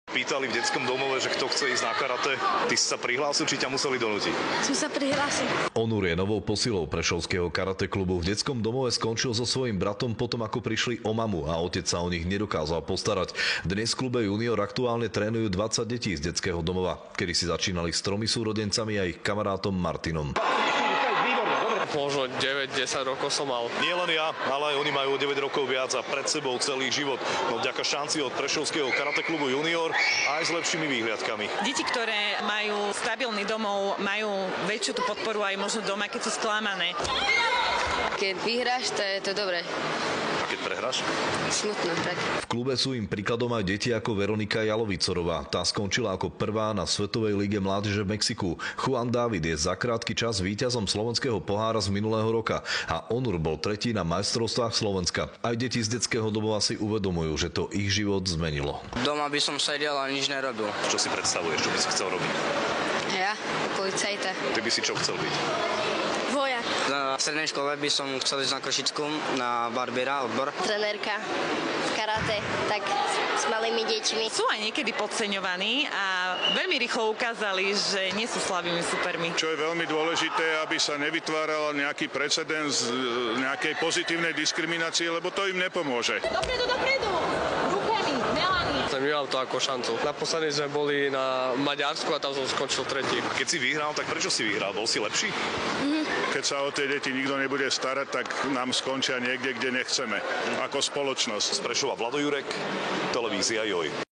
Pýtali v detskom domove, že kto chce ísť na karate. Ty si sa prihlásil, či ťa museli donútiť? Som sa prihlásil. Onur je novou posilou prešovského karate klubu. V detskom domove skončil so svojím bratom potom, ako prišli o mamu a otec sa o nich nedokázal postarať. Dnes v klube Junior aktuálne trénujú 20 detí z detského domova, kedy si začínali s 3 súrodencami a ich kamarátom Martinom. Možno 9-10 rokov som mal. Nie len ja, ale aj oni majú 9 rokov viac a pred sebou celý život. No vďaka šanci od prešovského karate klubu Junior aj s lepšími výhliadkami. Deti, ktoré majú stabilný domov, majú väčšiu tú podporu aj možno doma, keď sú sklamané. Keď vyhráš, to je to dobré. A keď prehráš? Smutno, tak. V klube sú im príkladom aj deti ako Veronika Jalovicorová. Tá skončila ako prvá na Svetovej lige mládeže v Mexiku. Juan David je za krátky čas víťazom slovenského pohára z minulého roka a Onur bol tretí na majstrovstvách Slovenska. Aj deti z detského domova si uvedomujú, že to ich život zmenilo. Doma by som sedel a nič nerobil. Čo si predstavuješ, čo by si chcel robiť? Ja? Policajta. Ty by si čo chcel byť? Vojak. Na strednej škole by som chcel ísť na Košicku, na barbiera, odbor. Trenérka v karate, tak s malými deťmi. Sú aj niekedy podceňovaní a veľmi rýchlo ukázali, že nie sú slabými supermi. Čo je veľmi dôležité, aby sa nevytváral nejaký precedens nejakej pozitívnej diskriminácie, lebo to im nepomôže. Dopredu! Rukami, melami. Som vnímal to ako šancu. Naposledy sme boli na Maďarsku a tam som skončil tretí. A keď si vyhral, tak prečo si vyhral? Bol si lepší? Keď sa o tie deti nikto nebude starať, tak nám skončia niekde, kde nechceme, ako spoločnosť. Z Prešova Vlado Jurek, televízia Joj.